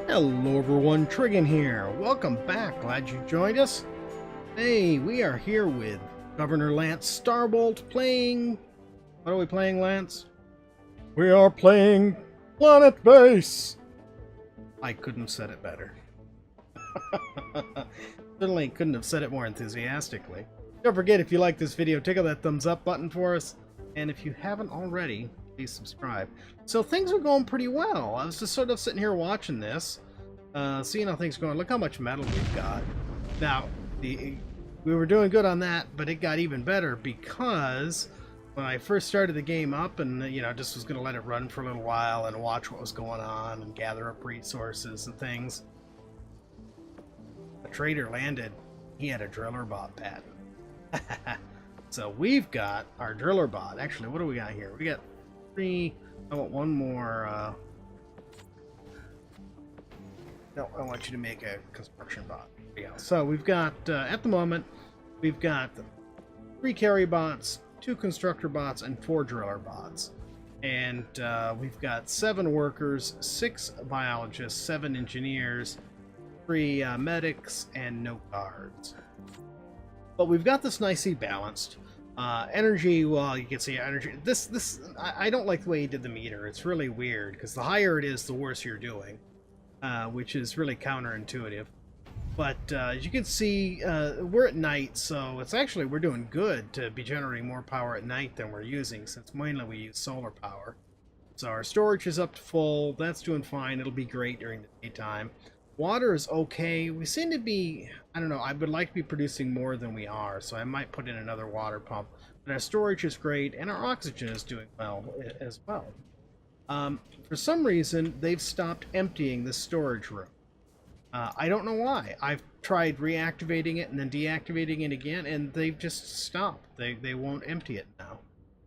Hello everyone, Triggin here. Welcome back. Glad you joined us. Hey, we are here with Governor Lance Starbolt playing... What are we playing, Lance? We are playing Planetbase. I couldn't have said it better. Certainly couldn't have said it more enthusiastically. Don't forget, if you like this video, tickle that thumbs up button for us. And if you haven't already, please subscribe. So things are going pretty well. I was just sort of sitting here watching this, seeing how things are going. Look how much metal we've got. Now, we were doing good on that, but it got even better because when I first started the game up and, just was going to let it run for a little while and watch what was going on and gather up resources and things, a trader landed. He had a driller bot patent. So we've got our driller bot. Actually, what do we got here? We got three. I want one more. No, I want you to make a construction bot. Yeah. So we've got at the moment we've got 3 carry bots, 2 constructor bots, and 4 driller bots. And we've got 7 workers, 6 biologists, 7 engineers, 3 medics, and no guards. But we've got this nicely balanced. Energy, well, you can see energy. I don't like the way he did the meter. It's really weird, because the higher it is, the worse you're doing, which is really counterintuitive. But as you can see, we're at night, so we're doing good to be generating more power at night than we're using, since mainly we use solar power. So our storage is up to full. That's doing fine. It'll be great during the daytime. Water is okay. We seem to be, I don't know, I would like to be producing more than we are, so I might put in another water pump. But our storage is great, and our oxygen is doing well as well. For some reason, they've stopped emptying the storage room. I don't know why. I've tried reactivating it and then deactivating it again, and they've just stopped. They won't empty it now.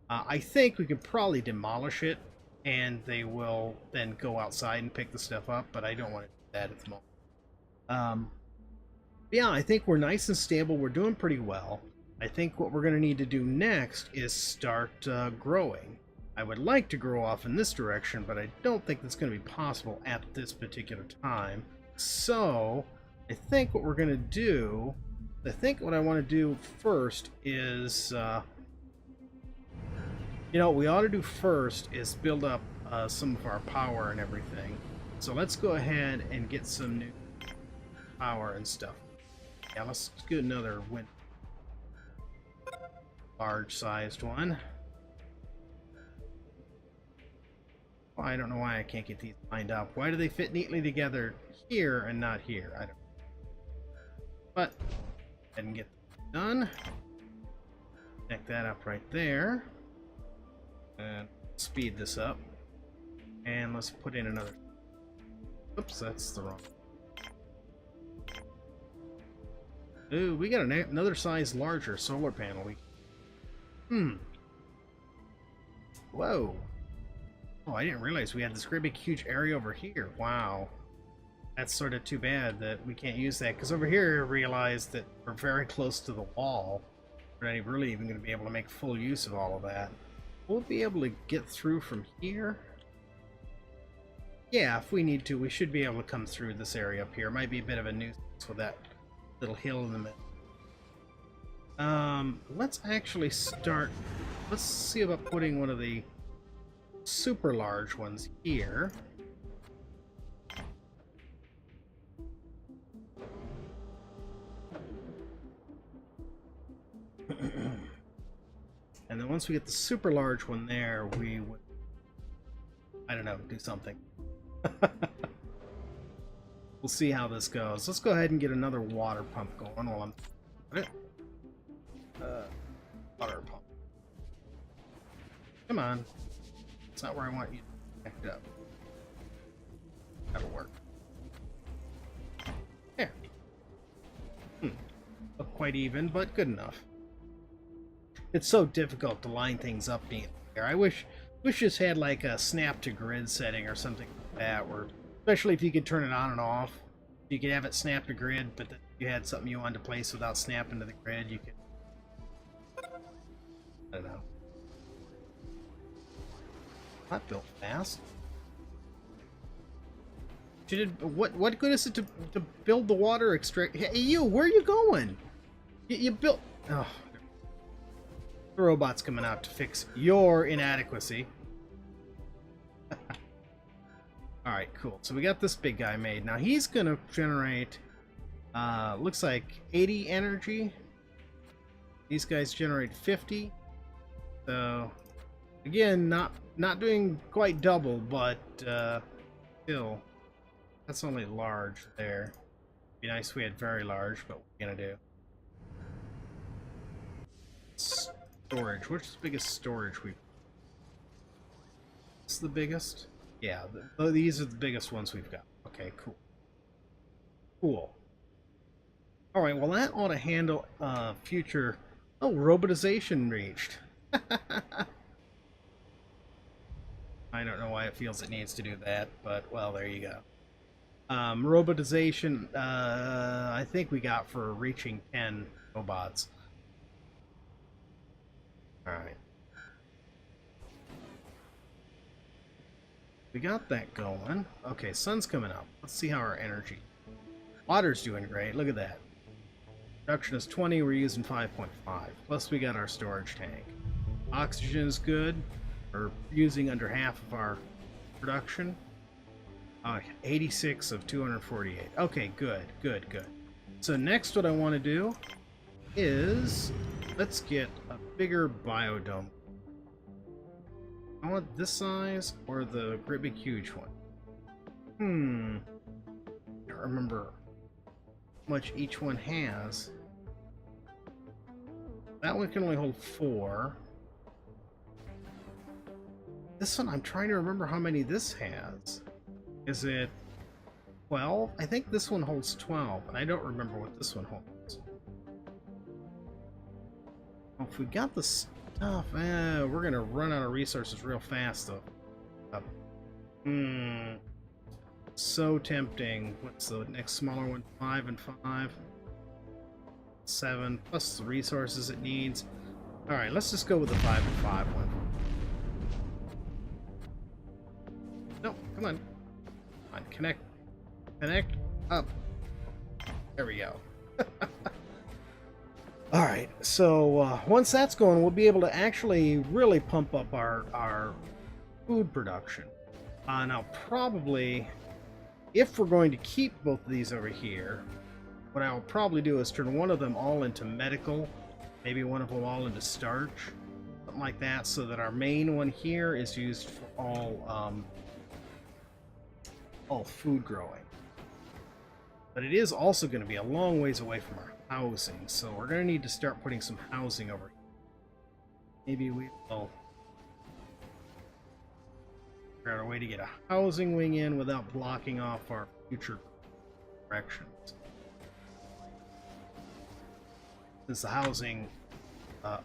I think we could probably demolish it, and they will then go outside and pick the stuff up, but I don't want to do that at the moment. Yeah, I think we're nice and stable. We're doing pretty well. I think what we're going to need to do next is start growing. I would like to grow off in this direction, but I don't think that's going to be possible at this particular time. So I think what we're going to do, what I want to do first is, what we ought to do first is build up some of our power and everything. So let's go ahead and get some new power and stuff. Yeah, let's get another wind. Large-sized one. Oh, I don't know why I can't get these lined up. Why do they fit neatly together here and not here? I don't know. But, go ahead and get that done. Connect that up right there. And speed this up. And let's put in another. Oops, that's the wrong. Ooh, we got another size larger solar panel. Whoa. Oh, I didn't realize we had this great big huge area over here. Wow. That's sort of too bad that we can't use that, because over here I realized that we're very close to the wall. We're not really even going to be able to make full use of all of that. We'll be able to get through from here. Yeah, if we need to, we should be able to come through this area up here. It might be a bit of a nuisance with that little hill in the middle. Let's actually start. Let's see about putting one of the super large ones here. And then once we get the super large one there, we would, I don't know, do something. We'll see how this goes. Let's go ahead and get another water pump going while I'm doing it. Water pump. Come on. It's not where I want you to connect up. That'll work. There. Not quite even, but good enough. It's so difficult to line things up neatly here. I wish this had like a snap to grid setting or something like that, where especially if you could turn it on and off. You could have it snap to grid, but if you had something you wanted to place without snapping to the grid, you could, I don't know. Not built fast. You did what good is it to build the water extract? Hey, you, where are you going? You built. Oh, the robot's coming out to fix your inadequacy. All right, cool. So we got this big guy made. Now he's gonna generate. Looks like 80 energy. These guys generate 50. So again, not doing quite double, but still, that's only large there. Be nice if we had very large, but what are we gonna do? Storage. What's the biggest storage we've? This is the biggest. Yeah, these are the biggest ones we've got. Okay, cool. Cool. All right. Well, that ought to handle future. Oh, robotization reached. I don't know why it feels it needs to do that, but well, there you go. Robotization, I think we got for reaching 10 robots. Alright. We got that going. Okay, sun's coming up. Let's see how our energy. Water's doing great. Look at that. Production is 20, we're using 5.5. Plus we got our storage tank. Oxygen is good. We're using under half of our production. 86 of 248. Okay, good. So next what I want to do is let's get a bigger biodome. I want this size or the great big huge one. I don't remember how much each one has. That one can only hold 4. This one, I'm trying to remember how many this has. Is it 12? I think this one holds 12, and I don't remember what this one holds. Well, if we got the stuff, we're gonna run out of resources real fast, though. So tempting. What's the next smaller one? 5 and 5. 7, plus the resources it needs. Alright, let's just go with the 5 and 5 one. No, come on. Come on, connect. Connect up. There we go. Alright, so once that's going, we'll be able to actually really pump up our food production. Now, probably, if we're going to keep both of these over here, what I'll probably do is turn one of them all into medical, maybe one of them all into starch, something like that, so that our main one here is used for all food growing. But it is also going to be a long ways away from our housing, so we're going to need to start putting some housing over here. Maybe we will figure out a way to get a housing wing in without blocking off our future directions. Since the housing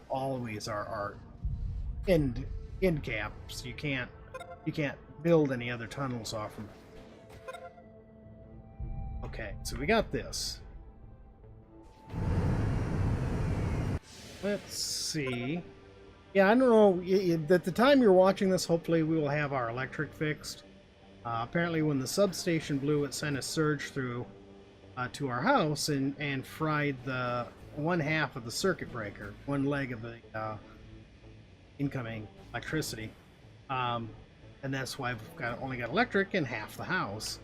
always are end caps, you can't build any other tunnels off them. Okay, so we got this. Let's see. Yeah, I don't know. At the time you're watching this, hopefully we will have our electric fixed. Apparently when the substation blew, it sent a surge through to our house and fried the one half of the circuit breaker, one leg of the incoming electricity. And that's why we've only got electric in half the house.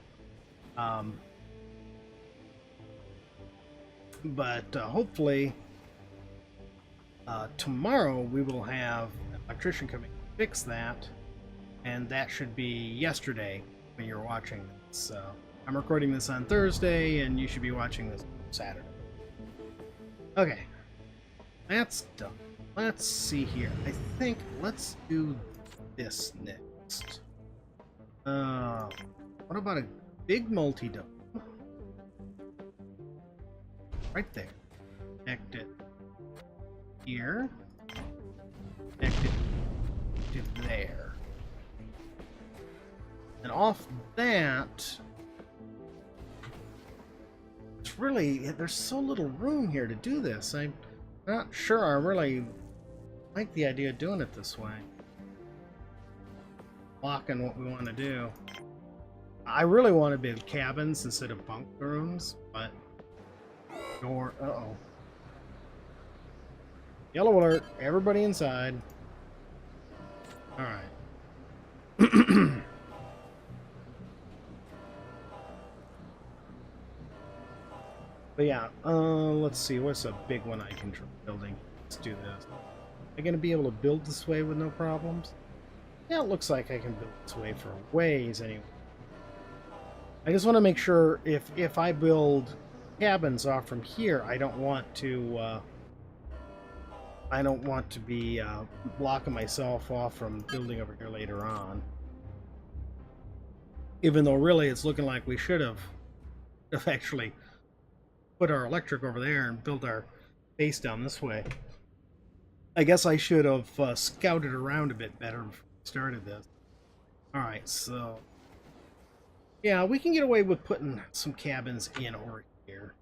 But hopefully tomorrow we will have an electrician coming to fix that, and that should be yesterday when you're watching this. So I'm recording this on Thursday, and you should be watching this Saturday. Okay, that's done. Let's see here. I think let's do this next. What about a big multi-dome? Right there. Connect it here. Connect it to there. And off that, it's really, there's so little room here to do this. I'm not sure I really like the idea of doing it this way. Blocking what we want to do. I really want to build cabins instead of bunk rooms, but door. Uh-oh. Yellow alert! Everybody inside. All right. But yeah, let's see. What's a big one I can try building? Let's do this. Am I gonna be able to build this way with no problems? Yeah, it looks like I can build this way for ways anyway. I just want to make sure if I build cabins off from here, I don't want to be blocking myself off from building over here later on. Even though really it's looking like we should have actually put our electric over there and build our base down this way. I guess I should have scouted around a bit better before we started this. Alright, so yeah, we can get away with putting some cabins in over here.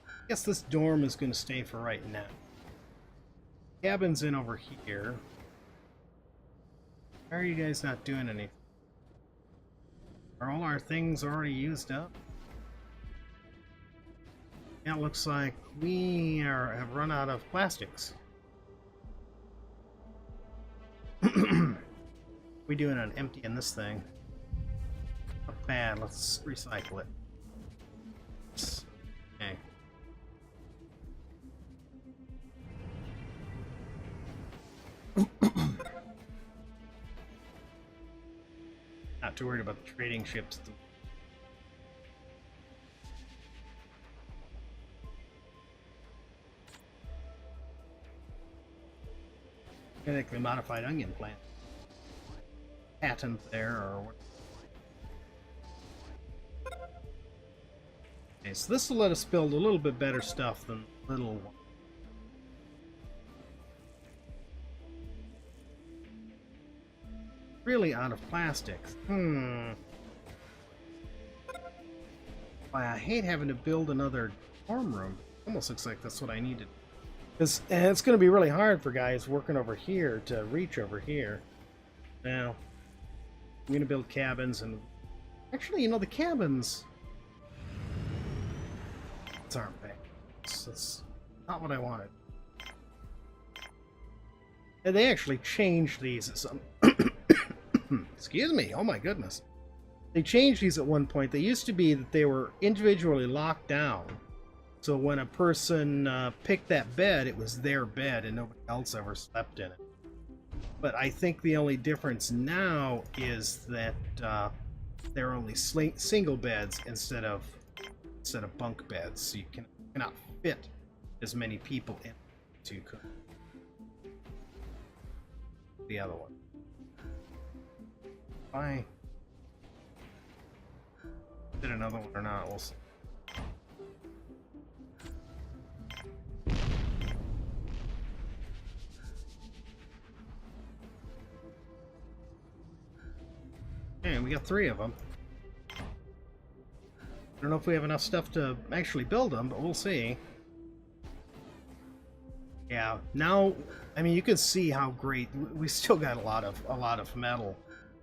I guess this dorm is going to stay for right now. Cabins in over here. Why are you guys not doing anything? Are all our things already used up? Yeah, it looks like we have run out of plastics. We doing an empty in this thing? Not bad. Let's recycle it. Okay. Not too worried about the trading ships. Genetically modified onion plant. Patent there, or what? Okay, so this will let us build a little bit better stuff than little one. Really out of plastics. Why, I hate having to build another dorm room. Almost looks like that's what I needed. Because it's going to be really hard for guys working over here to reach over here. Now, I'm going to build cabins and... Actually, you know, the cabins... These aren't bad. That's not what I wanted. And they actually changed these at some... Excuse me, oh my goodness. They changed these at one point. They used to be that they were individually locked down. So when a person picked that bed, it was their bed and nobody else ever slept in it. But I think the only difference now is that they're only single beds instead of bunk beds. So you cannot fit as many people in as you could. The other one. I did another one or not, we'll see. And we got 3 of them. I don't know if we have enough stuff to actually build them, but we'll see. Yeah, now, I mean, you can see how great we still got a lot of metal.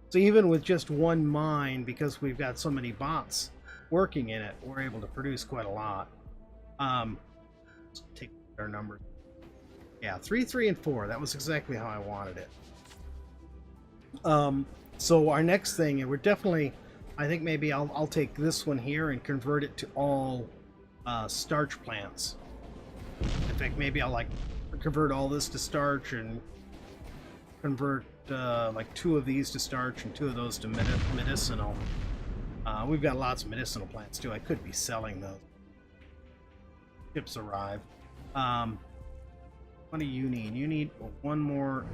So even with just one mine, because we've got so many bots working in it, we're able to produce quite a lot. Let's take our numbers. Yeah, 3, 3, and 4. That was exactly how I wanted it. So our next thing, and we're definitely, I think maybe I'll take this one here and convert it to all starch plants. In fact, maybe I'll like convert all this to starch and convert like 2 of these to starch and 2 of those to medicinal. We've got lots of medicinal plants too. I could be selling those. Ships arrive. What do you need? You need 1 more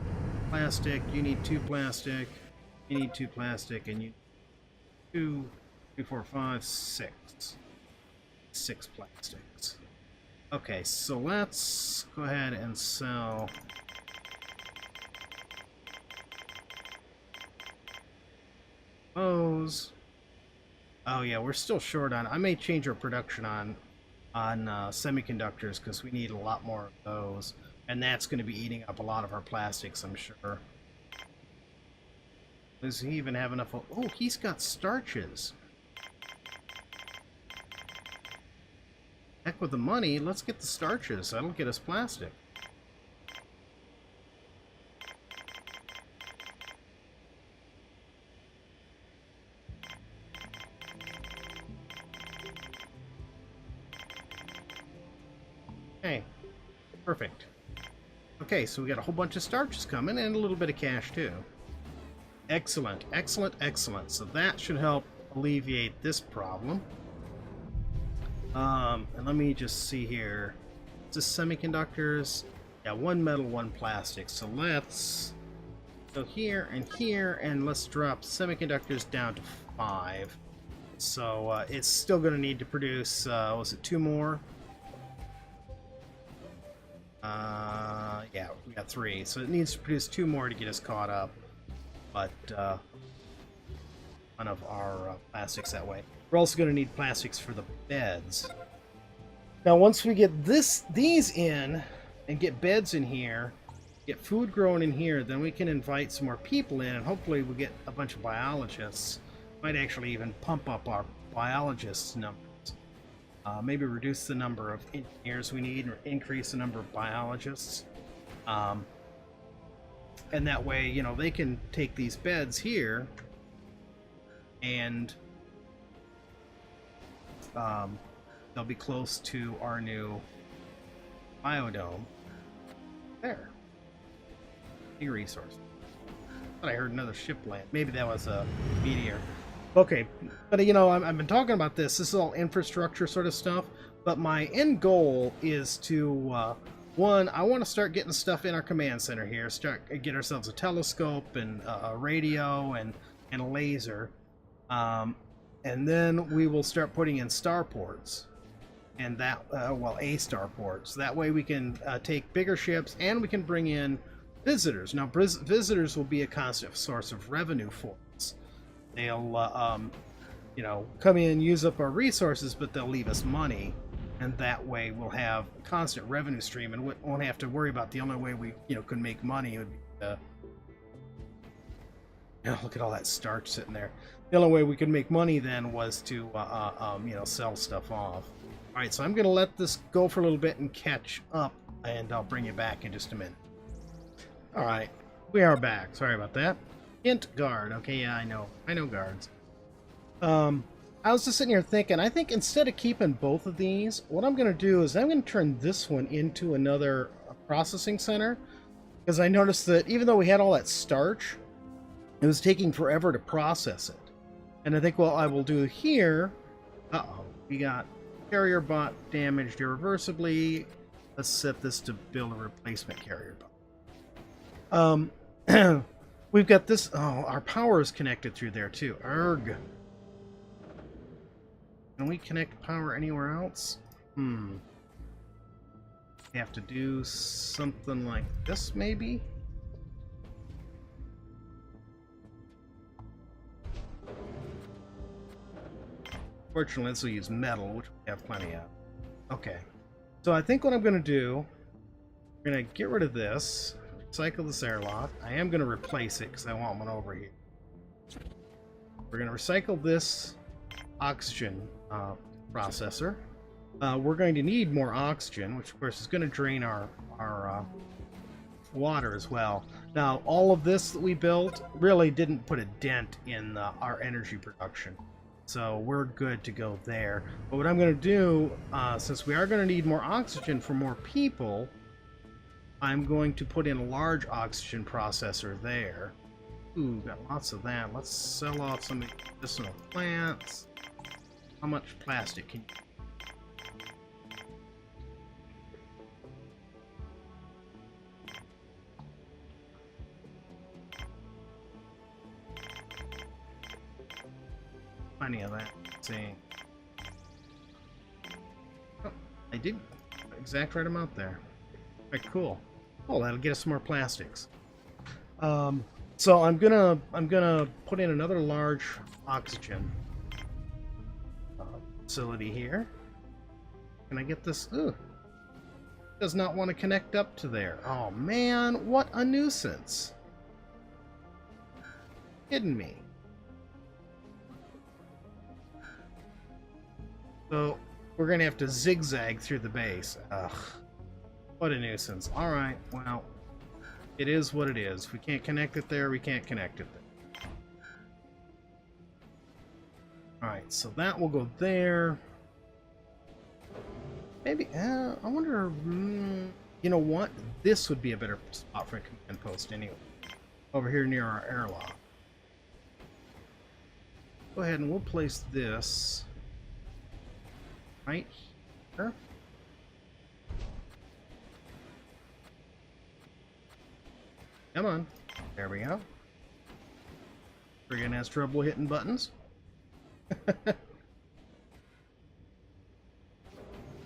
plastic. You need 2 plastic. You need 2 plastic, and you 2, 3, 4, 5, 6. 6 plastics. Okay, so let's go ahead and sell. Those. Oh yeah, we're still short on. I may change our production on semiconductors because we need a lot more of those, and that's going to be eating up a lot of our plastics, I'm sure. Does he even have enough? Oh, he's got starches. Heck with the money. Let's get the starches. That'll get us plastic. Okay. Perfect. Okay, so we got a whole bunch of starches coming and a little bit of cash too. Excellent, excellent, excellent. So that should help alleviate this problem. And let me just see here. Is this semiconductors? Yeah, one metal, one plastic. So let's go here, and let's drop semiconductors down to 5. So it's still going to need to produce, was it 2 more? Yeah, we got 3. So it needs to produce 2 more to get us caught up. But one of our plastics that way. We're also going to need plastics for the beds. Now, once we get these in and get beds in here, get food growing in here, then we can invite some more people in, and hopefully we'll get a bunch of biologists. Might actually even pump up our biologists' numbers. Maybe reduce the number of engineers we need, or increase the number of biologists. And that way, you know, they can take these beds here and they'll be close to our new biodome. There. New resource. I heard another ship land. Maybe that was a meteor. Okay, but you know, I've been talking about this. This is all infrastructure sort of stuff. But my end goal is to, one, I want to start getting stuff in our command center here. Get ourselves a telescope and a radio and a laser. And then we will start putting in starports. And that, well, a starport. So that way we can take bigger ships and we can bring in visitors. Now, visitors will be a constant source of revenue for us. They'll, you know, come in, use up our resources, but they'll leave us money. And that way we'll have a constant revenue stream and won't have to worry about the only way we, you know, could make money would be look at all that starch sitting there. The only way we could make money then was to, you know, sell stuff off. All right, so I'm going to let this go for a little bit and catch up, and I'll bring you back in just a minute. All right, we are back. Sorry about that. Hint guard. Okay, yeah, I know guards. I was just sitting here thinking, I think instead of keeping both of these, what I'm going to do is I'm going to turn this one into another processing center, because I noticed that even though we had all that starch, it was taking forever to process it. And I think what I will do here, we got carrier bot damaged irreversibly. Let's set this to build a replacement carrier bot. We've got this, our power is connected through there too. Erg. Can we connect power anywhere else? We have to do something like this, maybe? Fortunately, this will use metal, which we have plenty of. Okay. So I think what I'm going to do, we're going to get rid of this, recycle this airlock. I am going to replace it because I want one over here. We're going to recycle this oxygen processor. We're going to need more oxygen, which of course is going to drain our water as well. Now, all of this that we built really didn't put a dent in our energy production. So we're good to go there. But what I'm going to do, since we are going to need more oxygen for more people, I'm going to put in a large oxygen processor there. Ooh, got lots of that. Let's sell off some medicinal plants. How much plastic can you... Plenty of that. Let's see. Oh, I did exact right amount there. Alright, cool. Oh, that'll get us some more plastics. So I'm gonna put in another large oxygen facility here. Can I get this? Ooh, does not want to connect up to there. Oh man, what a nuisance! Kidding me? So we're gonna have to zigzag through the base. Ugh, what a nuisance. All right, well, it is what it is. If we can't connect it there, we can't connect it there. All right, so that will go there. Maybe, I wonder, you know what? This would be a better spot for a command post anyway. Over here near our airlock. Go ahead and we'll place this right here. Come on. There we go. Friggin' has trouble hitting buttons.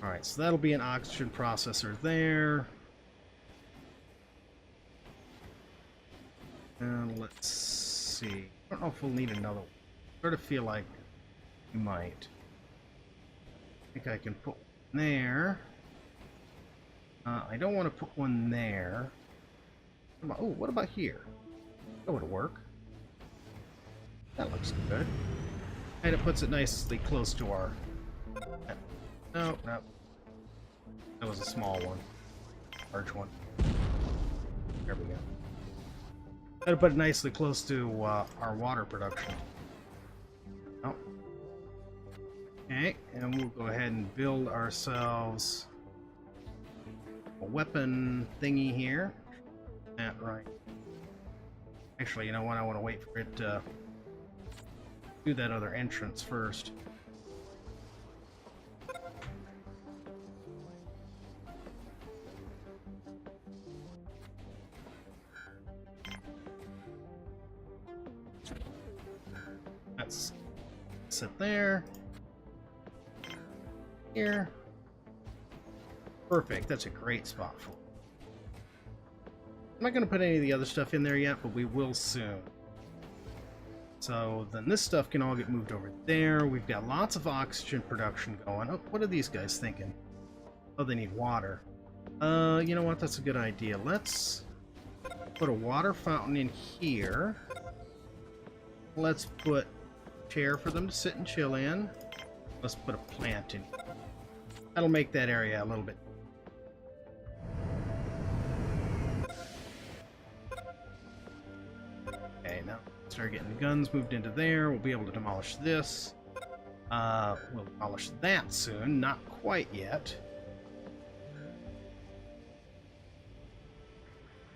Alright, so that'll be an oxygen processor there. And let's see. I don't know if we'll need another one. I sort of feel like we might. I think I can put one there. I don't want to put one there. Oh, what about here? That would work. That looks good. And it puts it nicely close to our... No, no. That was a small one. Large one. There we go. Gotta put it nicely close to our water production. Oh. Okay, and we'll go ahead and build ourselves a weapon thingy here. That right. Actually, you know what? I want to wait for it to do that other entrance first. Let's sit there. Here. Perfect. That's a great spot for it. I'm not going to put any of the other stuff in there yet, but we will soon. So then this stuff can all get moved over there. We've got lots of oxygen production going. Oh, what are these guys thinking? Oh, they need water. You know what? That's a good idea. Let's put a water fountain in here. Let's put a chair for them to sit and chill in. Let's put a plant in. That'll make that area a little bit. Okay, now start getting the guns moved into there. We'll be able to demolish this. We'll demolish that soon. Not quite yet.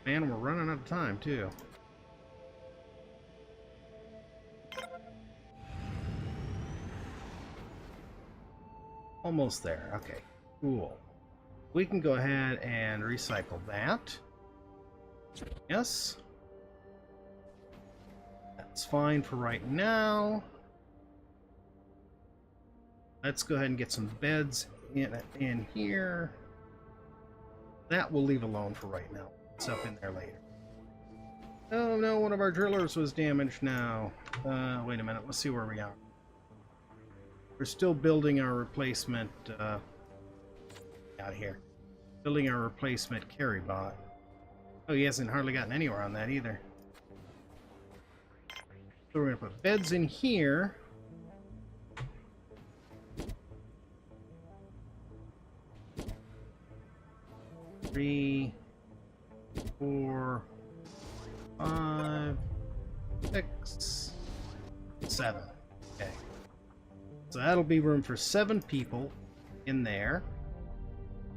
Man, we're running out of time, too. Almost there. Okay, cool. We can go ahead and recycle that. Yes. That's fine for right now. Let's go ahead and get some beds in here. That we'll leave alone for right now. It's up in there later. Oh no, one of our drillers was damaged now. Wait a minute, let's see where we are. We're still building our replacement, out here. Building our replacement carry bot. Oh, he hasn't hardly gotten anywhere on that either. So we're gonna put beds in here. 3, 4, 5, 6, 7. Okay. So that'll be room for 7 people in there.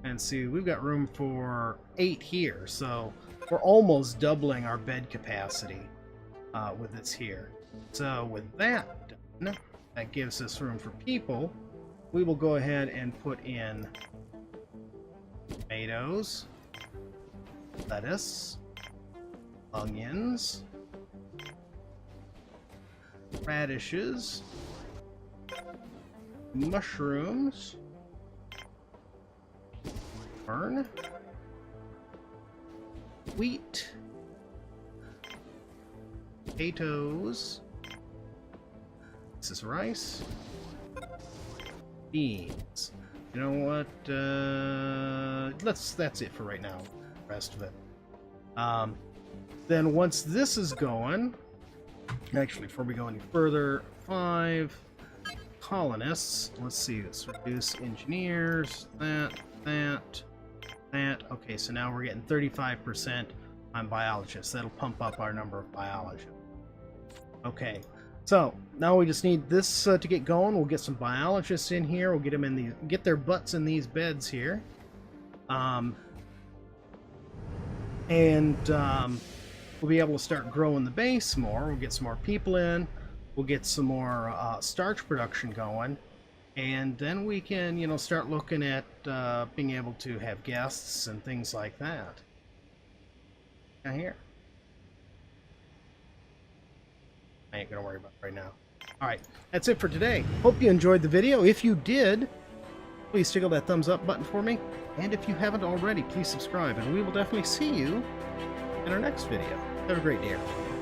And see, we've got room for 8 here. So we're almost doubling our bed capacity with this here. So with that done, that gives us room for people. We will go ahead and put in tomatoes, lettuce, onions, radishes, mushrooms, corn, wheat, potatoes, this is rice, beans. You know what? That's it for right now. The rest of it. Then once this is going, Actually, before we go any further, 5 colonists. Let's see, let's reduce engineers, that. Okay, so now we're getting 35% on biologists. That'll pump up our number of biologists. Okay, so now we just need this to get going. We'll get some biologists in here. We'll get them in these, get their butts in these beds here. We'll be able to start growing the base more. We'll get some more people in. We'll get some more starch production going. And then we can, you know, start looking at being able to have guests and things like that. Now here. I ain't gonna worry about it right now. Alright, that's it for today. Hope you enjoyed the video. If you did, please tickle that thumbs up button for me. And if you haven't already, please subscribe. And we will definitely see you in our next video. Have a great day, everyone.